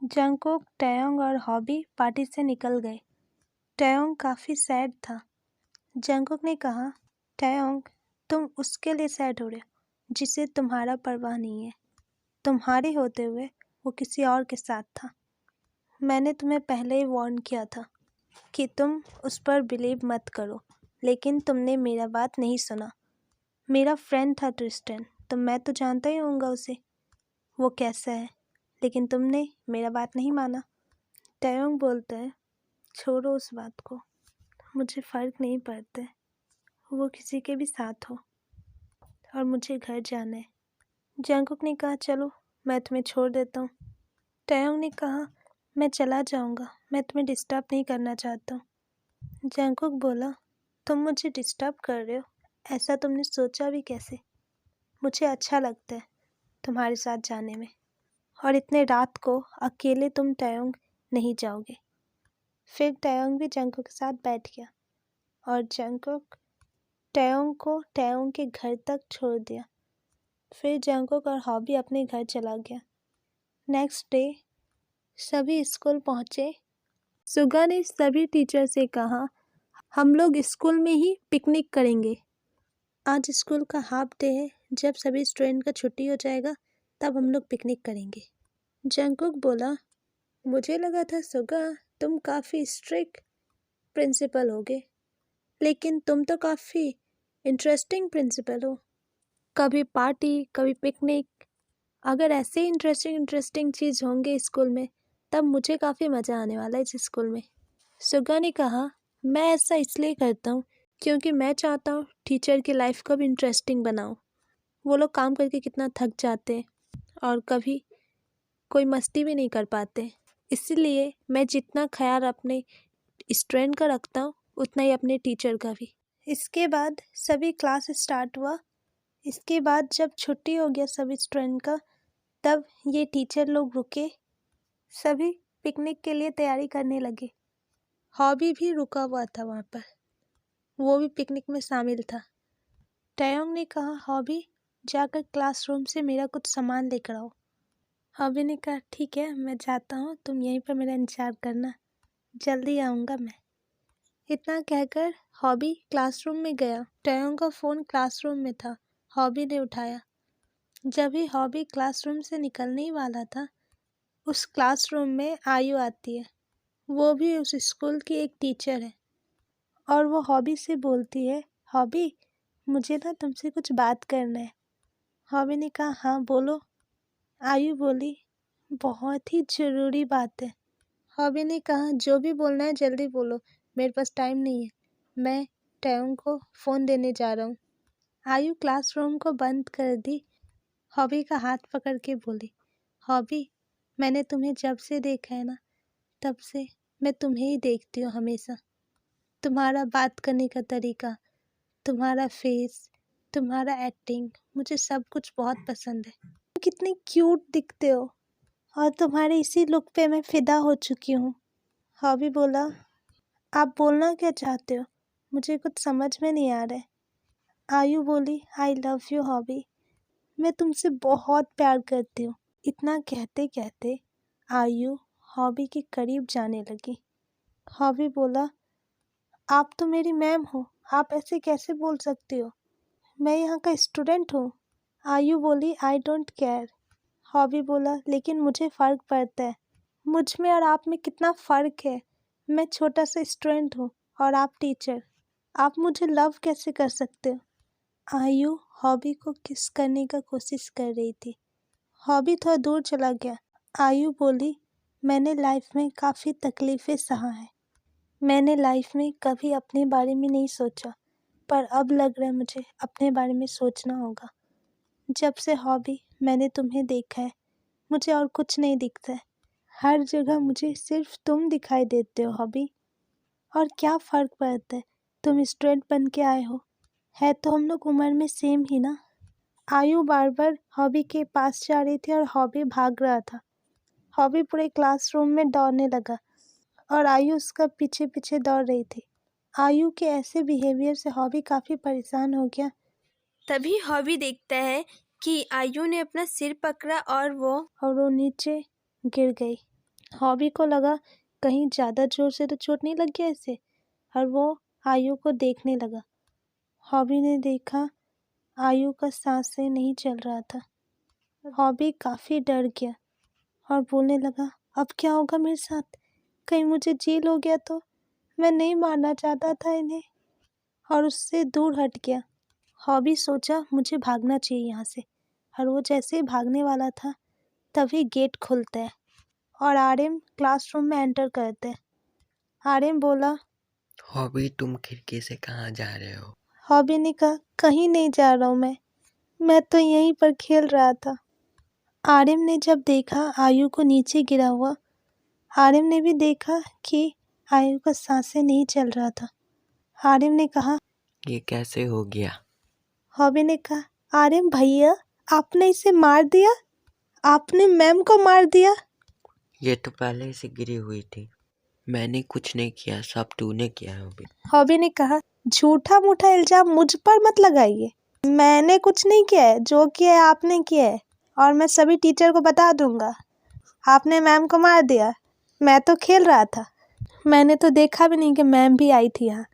Jungkook, टैयोंग और hobby party से निकल गए। टैयोंग काफ़ी सैड था। जंगकुक ने कहा, टैयोंग, तुम उसके लिए सैड हो रहे हो जिसे तुम्हारा परवाह नहीं है। तुम्हारे होते हुए वो किसी और के साथ था। मैंने तुम्हें पहले ही वार्न किया था कि तुम उस पर बिलीव मत करो, लेकिन तुमने मेरा बात नहीं सुना। मेरा फ्रेंड था ट्रिस्टन, तो मैं तो जानता ही होऊंगा उसे, वो कैसा है, लेकिन तुमने मेरा बात नहीं माना। टैयोंग बोलता है, छोड़ो उस बात को, मुझे फ़र्क नहीं पड़ता है, वो किसी के भी साथ हो, और मुझे घर जाना है। जंगकुक ने कहा, चलो मैं तुम्हें छोड़ देता हूँ। टैयोंग ने कहा, मैं चला जाऊँगा, मैं तुम्हें डिस्टर्ब नहीं करना चाहता हूँ। जंगकुक बोला, तुम मुझे डिस्टर्ब कर रहे हो, ऐसा तुमने सोचा भी कैसे? मुझे अच्छा लगता है तुम्हारे साथ जाने में, और इतने रात को अकेले तुम टैयोंग नहीं जाओगे। फिर टैयोंग भी जंगकुक के साथ बैठ गया और जंगकुक टैयोंग को टैयोंग के घर तक छोड़ दिया। फिर जंगकुक और हॉबी अपने घर चला गया। नेक्स्ट डे सभी स्कूल पहुँचे। सुगा ने सभी टीचर से कहा, हम लोग स्कूल में ही पिकनिक करेंगे। आज स्कूल का हाफ डे है, जब सभी स्टूडेंट का छुट्टी हो जाएगा तब हम लोग पिकनिक करेंगे। जंगकुक बोला, मुझे लगा था सुगा तुम काफ़ी स्ट्रिक्ट प्रिंसिपल होगे, लेकिन तुम तो काफ़ी इंटरेस्टिंग प्रिंसिपल हो। कभी पार्टी, कभी पिकनिक। अगर ऐसे ही इंटरेस्टिंग चीज़ होंगे स्कूल में, तब मुझे काफ़ी मज़ा आने वाला है इस स्कूल में। सुगा ने कहा, मैं ऐसा इसलिए करता हूँ क्योंकि मैं चाहता हूँ टीचर की लाइफ को भी इंटरेस्टिंग बनाऊँ। वो लोग काम करके कितना थक जाते हैं और कभी कोई मस्ती भी नहीं कर पाते। इसीलिए मैं जितना ख्याल अपने स्टूडेंट का रखता हूँ, उतना ही अपने टीचर का भी। इसके बाद सभी क्लास स्टार्ट हुआ। इसके बाद जब छुट्टी हो गया सभी स्टूडेंट का, तब ये टीचर लोग रुके। सभी पिकनिक के लिए तैयारी करने लगे। हॉबी भी रुका हुआ था वहाँ पर, वो भी पिकनिक में शामिल था। टैयोंग ने कहा, हॉबी जाकर क्लासरूम से मेरा कुछ सामान लेकर आओ। हॉबी ने कहा, ठीक है मैं जाता हूँ, तुम यहीं पर मेरा इंतज़ार करना, जल्दी आऊँगा मैं। इतना कहकर हॉबी क्लासरूम में गया। टैयोंग का फ़ोन क्लासरूम में था। हॉबी ने उठाया। जब ही हॉबी क्लासरूम से निकलने ही वाला था, उस क्लासरूम में आयु आती है। वो भी उस स्कूल की एक टीचर है और वो हॉबी से बोलती है, हॉबी मुझे ना तुमसे कुछ बात करना है। हॉबी ने कहा, हाँ बोलो। आयु बोली, बहुत ही ज़रूरी बात है। हॉबी ने कहा, जो भी बोलना है जल्दी बोलो, मेरे पास टाइम नहीं है, मैं टैयोंग को फ़ोन देने जा रहा हूँ। आयु क्लासरूम को बंद कर दी। हॉबी का हाथ पकड़ के बोली, हॉबी मैंने तुम्हें जब से देखा है ना, तब से मैं तुम्हें ही देखती हूँ हमेशा। तुम्हारा बात करने का तरीका, तुम्हारा फेस, तुम्हारा एक्टिंग, मुझे सब कुछ बहुत पसंद है। तुम कितने क्यूट दिखते हो और तुम्हारे इसी लुक पे मैं फ़िदा हो चुकी हूँ। हॉबी बोला, आप बोलना क्या चाहते हो? मुझे कुछ समझ में नहीं आ रहा है। आयु बोली, आई लव यू हॉबी, मैं तुमसे बहुत प्यार करती हूँ। इतना कहते कहते आयु हॉबी के करीब जाने लगी। हॉबी बोला, आप तो मेरी मैम हो, आप ऐसे कैसे बोल सकती हो? मैं यहाँ का स्टूडेंट हूँ। आयु बोली, आई डोंट केयर। हॉबी बोला, लेकिन मुझे फ़र्क पड़ता है। मुझ में और आप में कितना फ़र्क है। मैं छोटा सा स्टूडेंट हूँ और आप टीचर। आप मुझे लव कैसे कर सकते हो? आयु हॉबी को किस करने का कोशिश कर रही थी। हॉबी थोड़ा दूर चला गया। आयु बोली, मैंने लाइफ में काफ़ी तकलीफ़ें सहा है। मैंने लाइफ में कभी अपने बारे में नहीं सोचा, पर अब लग रहा है मुझे अपने बारे में सोचना होगा। जब से हॉबी मैंने तुम्हें देखा है, मुझे और कुछ नहीं दिखता है। हर जगह मुझे सिर्फ तुम दिखाई देते हो हॉबी। और क्या फ़र्क पड़ता है, तुम स्टूडेंट बन के आए हो, है तो हम लोग उम्र में सेम ही ना। आयु बार बार हॉबी के पास जा रही थी और हॉबी भाग रहा था। हॉबी पूरे क्लासरूम में दौड़ने लगा और आयु उसका पीछे पीछे दौड़ रही थी। आयु के ऐसे बिहेवियर से हॉबी काफ़ी परेशान हो गया। तभी हॉबी देखता है कि आयु ने अपना सिर पकड़ा और वो नीचे गिर गई। हॉबी को लगा कहीं ज़्यादा जोर से तो चोट नहीं लग गया इसे, और वो आयु को देखने लगा। हॉबी ने देखा आयु का सांसें नहीं चल रहा था। हॉबी काफ़ी डर गया और बोलने लगा, अब क्या होगा मेरे साथ? कहीं मुझे जेल हो गया तो? मैं नहीं मारना चाहता था इन्हें, और उससे दूर हट गया। हॉबी सोचा मुझे भागना चाहिए यहाँ से, और वो जैसे ही भागने वाला था तभी गेट खुलता है और आर्यन क्लासरूम में एंटर करते हैं। आर्यन बोला, हॉबी तुम खिड़की से कहाँ जा रहे हो? हॉबी ने कहा, कहीं नहीं जा रहा हूँ मैं तो यहीं पर खेल रहा था। आर्यन ने जब देखा आयु को नीचे गिरा हुआ, आर्यन ने भी देखा कि आयु का सांसें नहीं चल रहा था। आर्यन ने कहा, ये कैसे हो गया? हॉबी ने कहा, आर्यन भैया आपने इसे मार दिया? आपने मैम को मार दिया? ये तो पहले से गिरी हुई थी। मैंने कुछ नहीं किया, सब तूने किया है हॉबी। हॉबी ने कहा, झूठा मूठा इल्जाम मुझ पर मत लगाइए। मैंने कुछ नहीं किया है, जो किया है आपने किया है, और मैं सभी टीचर को बता दूंगा। आपने मैम को मार दिया। मैं तो खेल रहा था, मैंने तो देखा भी नहीं कि मैम भी आई थी यहाँ।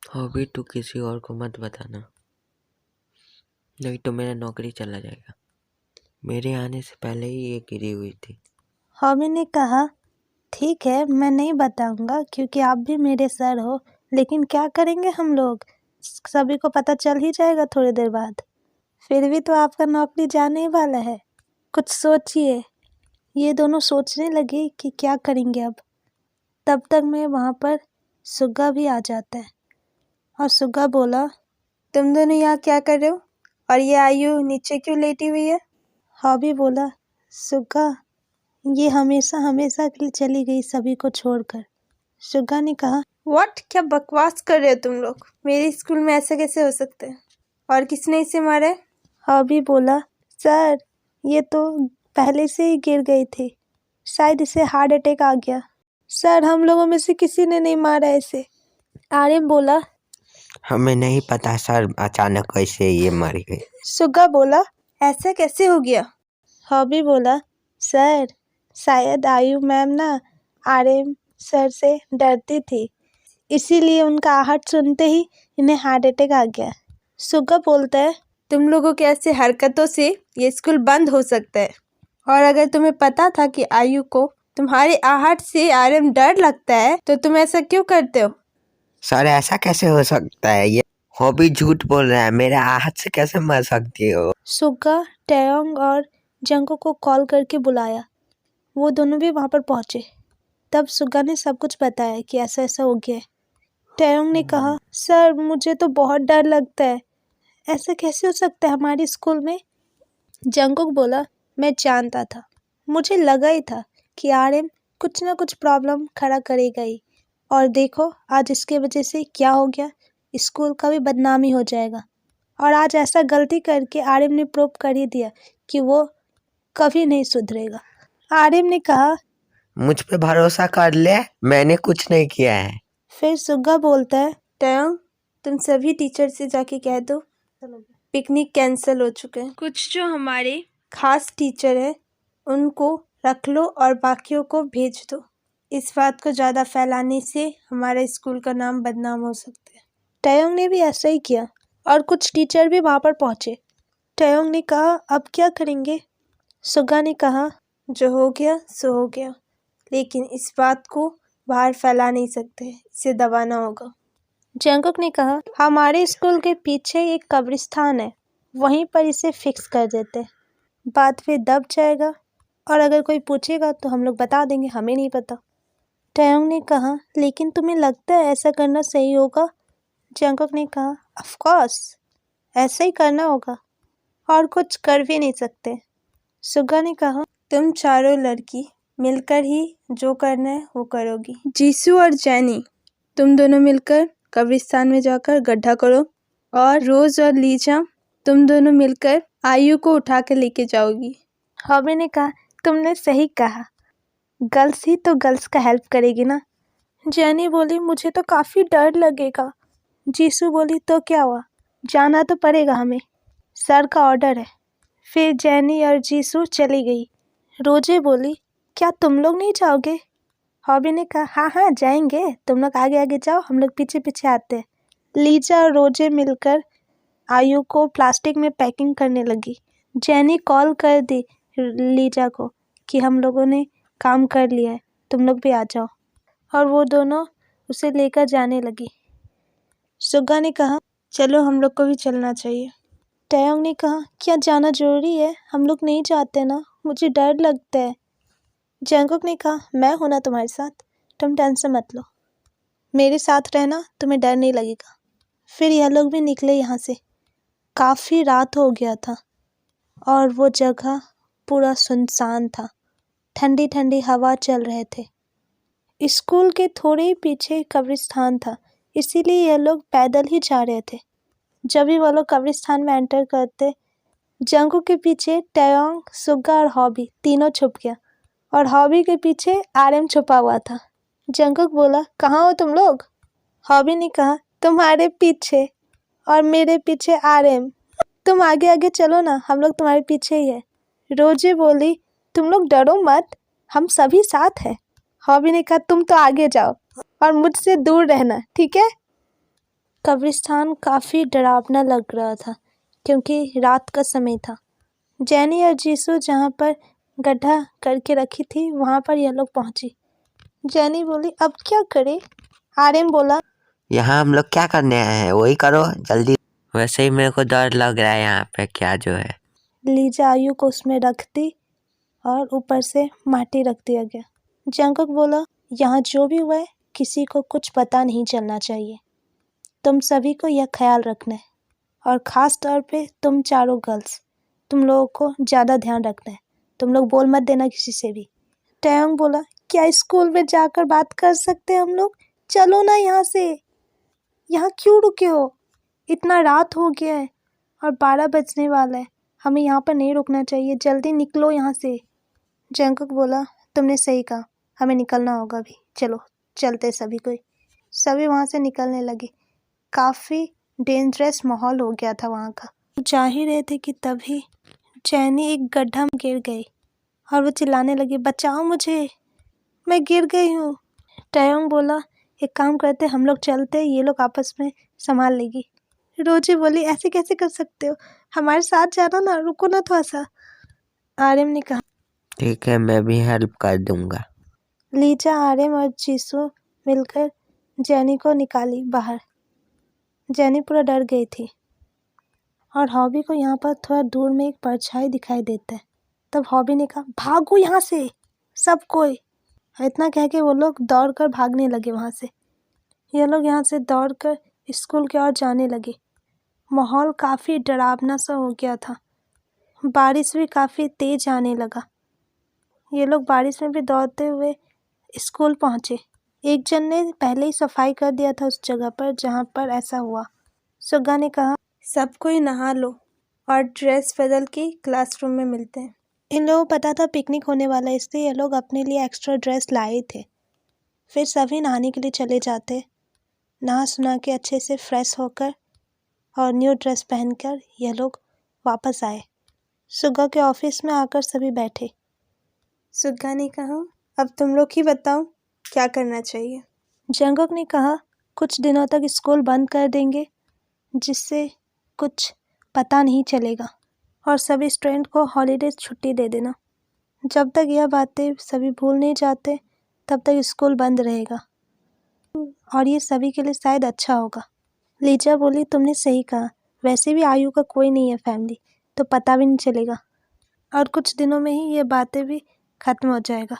हॉबी तू किसी और को मत बताना, नहीं तो मेरा नौकरी चला जाएगा। मेरे आने से पहले ही ये गिरी हुई थी। हॉबी ने कहा, ठीक है मैं नहीं बताऊंगा क्योंकि आप भी मेरे सर हो, लेकिन क्या करेंगे हम लोग, सभी को पता चल ही जाएगा थोड़ी देर बाद। फिर भी तो आपका नौकरी जाने ही वाला है, कुछ सोचिए। ये दोनों सोचने लगे कि क्या करेंगे अब। तब तक में वहाँ पर सुग्गा भी आ जाता है और सुग्गा बोला, तुम दोनों यहाँ क्या कर रहे हो, और ये आयु नीचे क्यों लेटी हुई है? हॉबी बोला, सुग्गा ये हमेशा हमेशा के लिए चली गई सभी को छोड़कर। सुग्गा ने कहा, व्हाट, क्या बकवास कर रहे हो तुम लोग? मेरे स्कूल में ऐसा कैसे हो सकता है? और किसने इसे मारा है? हॉबी बोला, सर ये तो पहले से ही गिर गई थी, शायद इसे हार्ट अटैक आ गया। सर हम लोगों में से किसी ने नहीं मारा इसे। आर्यन बोला, हमें नहीं पता सर, अचानक कैसे ये मर गई। सुग्गा बोला, ऐसा कैसे हो गया? हॉबी बोला, सर शायद आयु मैम ना आर्यन सर से डरती थी, इसीलिए उनका आहट सुनते ही इन्हें हार्ट अटैक आ गया। सुग्गा बोलता है, तुम लोगों की ऐसी हरकतों से ये स्कूल बंद हो सकता है, और अगर तुम्हें पता था कि आयु को तुम्हारी आहट से आर्यन डर लगता है तो तुम ऐसा क्यों करते हो? सर ऐसा कैसे हो सकता है? ये हॉबी झूठ बोल रहा है, मेरे आहट से कैसे मर सकती हो? सुग्गा टैयोंग और जंगो को कॉल करके बुलाया। वो दोनों भी वहाँ पर पहुँचे। तब सुग्गा ने सब कुछ बताया कि ऐसा ऐसा हो गया है। टैयोंग ने कहा, सर मुझे तो बहुत डर लगता है, ऐसा कैसे हो सकता है हमारे स्कूल में? जंगुक बोला, मैं जानता था, मुझे लगा ही था कि आर्यन कुछ ना कुछ प्रॉब्लम खड़ा करेगा ही, और देखो आज इसके वजह से क्या हो गया, स्कूल का भी बदनामी हो जाएगा। और आज ऐसा गलती करके आर्यन ने प्रूव कर ही दिया कि वो कभी नहीं सुधरेगा। आर्यन ने कहा, मुझ पे भरोसा कर ले, मैंने कुछ नहीं किया है। फिर सुग्गा बोलता है, टैयोंग तुम सभी टीचर से जाके कह दो पिकनिक कैंसिल हो चुके हैं। कुछ जो हमारे खास टीचर हैं उनको रख लो और बाकियों को भेज दो। इस बात को ज़्यादा फैलाने से हमारे स्कूल का नाम बदनाम हो सकता है। टैयोंग ने भी ऐसा ही किया और कुछ टीचर भी वहाँ पर पहुँचे। टैयोंग ने कहा, अब क्या करेंगे? सुग्गा ने कहा, जो हो गया सो हो गया, लेकिन इस बात को बाहर फैला नहीं सकते, इसे दबाना होगा। जंगकुक ने कहा, हमारे स्कूल के पीछे एक कब्रिस्तान है, वहीं पर इसे फिक्स कर देते, बात फिर दब जाएगा, और अगर कोई पूछेगा तो हम लोग बता देंगे हमें नहीं पता। टैयोंग ने कहा, लेकिन तुम्हें लगता है ऐसा करना सही होगा? जंगकुक ने कहा, ऑफ कोर्स ऐसा ही करना होगा, और कुछ कर भी नहीं सकते। सुग्गा ने कहा, तुम चारों लड़की मिलकर ही जो करना है वो करोगी। जीसू और जैनी तुम दोनों मिलकर कब्रिस्तान में जाकर गड्ढा करो, और रोज और लीजा तुम दोनों मिलकर आयु को उठा के लेके जाओगी। हॉबी ने कहा, तुमने सही कहा, गर्ल्स ही तो गर्ल्स का हेल्प करेगी ना। जैनी बोली, मुझे तो काफ़ी डर लगेगा। जीसू बोली, तो क्या हुआ, जाना तो पड़ेगा हमें, सर का ऑर्डर है। फिर जैनी और जीसू चली गई। रोजे बोली, क्या तुम लोग नहीं जाओगे? हॉबी ने कहा, हाँ हाँ जाएंगे, तुम लोग आगे आगे जाओ, हम लोग पीछे पीछे आते हैं। लीजा और रोजे मिलकर आयु को प्लास्टिक में पैकिंग करने लगी। जेनी कॉल कर दी लीजा को कि हम लोगों ने काम कर लिया है, तुम लोग भी आ जाओ, और वो दोनों उसे लेकर जाने लगी। सुग्गा ने कहा, चलो हम लोग को भी चलना चाहिए। टयोंग ने कहा, क्या जाना जरूरी है? हम लोग नहीं जाते ना, मुझे डर लगता है। जंगकुक ने कहा, मैं हूं ना तुम्हारे साथ, तुम टेंशन मत लो, मेरे साथ रहना, तुम्हें डर नहीं लगेगा। फिर यह लोग भी निकले यहाँ से। काफ़ी रात हो गया था और वो जगह पूरा सुनसान था। ठंडी ठंडी हवा चल रहे थे। स्कूल के थोड़े ही पीछे कब्रिस्तान था, इसीलिए यह लोग पैदल ही जा रहे थे। जब भी वो लोग कब्रिस्तान में एंटर करते, जंगकुक के पीछे टयोंग, सुग्गा और हॉबी तीनों छुप गया, और हॉबी के पीछे आरएम छुपा हुआ था। जंगकुक बोला, कहाँ हो तुम लोग? हॉबी ने कहा, तुम्हारे पीछे, और मेरे पीछे आरएम। तुम आगे आगे चलो ना, हम लोग तुम्हारे पीछे ही है। रोजे बोली, तुम लोग डरो मत, हम सभी साथ हैं। हॉबी ने कहा, तुम तो आगे जाओ और मुझसे दूर रहना, ठीक है? कब्रिस्तान काफ़ी डरावना लग रहा था क्योंकि रात का समय था। जेनी और जीसू जहाँ पर गड्ढा करके रखी थी वहाँ पर यह लोग पहुँची। जेनी बोली, अब क्या करें? आरएम बोला, यहाँ हम लोग क्या करने आए हैं, वही करो जल्दी। वैसे ही मेरे को डर लग रहा है यहाँ पे क्या जो है। लीजा आयु को उसमें रख दी और ऊपर से माटी रख दिया गया। जंगकुक बोला, यहाँ जो भी हुआ है किसी को कुछ पता नहीं चलना चाहिए। तुम सभी को यह ख्याल रखना है, और ख़ास तौर पे तुम चारों गर्ल्स, तुम लोगों को ज़्यादा ध्यान रखना है। तुम लोग बोल मत देना किसी से भी। टयोंग बोला, क्या स्कूल में जाकर बात कर सकते हैं हम लोग? चलो ना यहाँ से, यहाँ क्यों रुके हो? इतना रात हो गया है और 12 बजने वाला है, हमें यहाँ पर नहीं रुकना चाहिए, जल्दी निकलो यहाँ से। जंगकुक बोला, तुमने सही कहा, हमें निकलना होगा अभी, चलो चलते सभी कोई। सभी वहाँ से निकलने लगे। काफ़ी डेंजरस माहौल हो गया था वहाँ का। जा ही रहे थे कि तभी जेनी एक गड्ढा में गिर गई और वो चिल्लाने लगी, बचाओ मुझे, मैं गिर गई हूँ। टयोंग बोला, एक काम करते, हम लोग चलते, ये लोग आपस में संभाल लेगी। रोजी बोली, ऐसे कैसे कर सकते हो, हमारे साथ जाना ना, रुको ना थोड़ा सा। आर्यम ने कहा, ठीक है, मैं भी हेल्प कर दूंगा। लीजा, आर्यम और जीसू मिलकर जेनी को निकाली बाहर। जेनी पूरा डर गई थी और हॉबी को यहाँ पर थोड़ा दूर में एक परछाई दिखाई देता है। तब हॉबी ने कहा, भागो यहाँ से सब कोई। इतना कह के वो लोग दौड़कर भागने लगे वहाँ से। ये लोग यहाँ से दौड़कर स्कूल की ओर जाने लगे। माहौल काफ़ी डरावना सा हो गया था। बारिश भी काफ़ी तेज आने लगा। ये लोग बारिश में भी दौड़ते हुए स्कूल पहुँचे। एक जन ने पहले ही सफाई कर दिया था उस जगह पर जहाँ पर ऐसा हुआ। सुग्गा ने कहा, सब कोई नहा लो और ड्रेस बदल के क्लासरूम में मिलते हैं। इन लोगों को पता था पिकनिक होने वाला है, इसलिए ये लोग अपने लिए एक्स्ट्रा ड्रेस लाए थे। फिर सभी नहाने के लिए चले जाते। नहा सुना के अच्छे से फ्रेश होकर और न्यू ड्रेस पहनकर यह लोग वापस आए। सुग्गा के ऑफिस में आकर सभी बैठे। सुग्गा ने कहा, अब तुम लोग ही बताओ क्या करना चाहिए। जंगकुक ने कहा, कुछ दिनों तक स्कूल बंद कर देंगे जिससे कुछ पता नहीं चलेगा, और सभी स्टूडेंट को हॉलीडे छुट्टी दे देना। जब तक यह बातें सभी भूल नहीं जाते तब तक स्कूल बंद रहेगा, और ये सभी के लिए शायद अच्छा होगा। लीजा बोली, तुमने सही कहा, वैसे भी आयु का कोई नहीं है फैमिली, तो पता भी नहीं चलेगा, और कुछ दिनों में ही ये बातें भी ख़त्म हो जाएगा।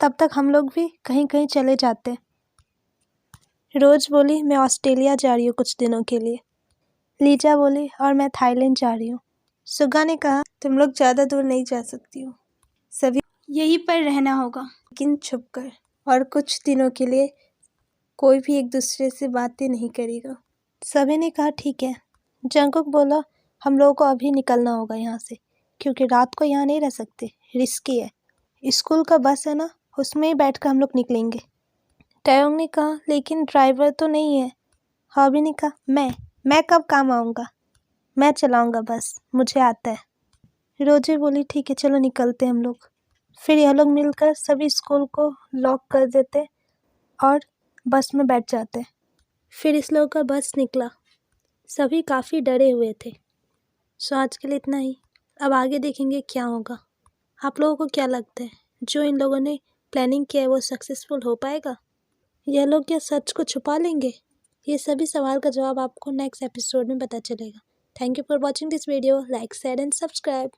तब तक हम लोग भी कहीं कहीं चले जाते। रोज बोली, मैं ऑस्ट्रेलिया जा रही हूँ कुछ दिनों के लिए। लीजा बोली, और मैं थाईलैंड जा रही हूँ। सुग्गा ने कहा, तुम लोग ज़्यादा दूर नहीं जा सकती हो, सभी यहीं पर रहना होगा, लेकिन छुप कर, और कुछ दिनों के लिए कोई भी एक दूसरे से बातें नहीं करेगा। सभी ने कहा, ठीक है। जंगकुक बोला, हम लोगों को अभी निकलना होगा यहाँ से, क्योंकि रात को यहाँ नहीं रह सकते, रिस्की है। स्कूल का बस है ना, उसमें ही बैठकर हम लोग निकलेंगे। टयोंग ने कहा, लेकिन ड्राइवर तो नहीं है। हॉबी ने कहा, मैं कब काम आऊँगा, मैं चलाऊँगा बस, मुझे आता है। रोजे बोली, ठीक है चलो निकलते हम लोग। फिर यह लोग मिलकर सभी स्कूल को लॉक कर देते और बस में बैठ जाते। फिर इस लोगों का बस निकला। सभी काफ़ी डरे हुए थे। सो आज के लिए इतना ही। अब आगे देखेंगे क्या होगा। आप लोगों को क्या लगता है, जो इन लोगों ने प्लानिंग किया है वो सक्सेसफुल हो पाएगा? यह लोग क्या सच को छुपा लेंगे? ये सभी सवाल का जवाब आपको नेक्स्ट एपिसोड में पता चलेगा। Thank you for watching this video. Like, share and subscribe.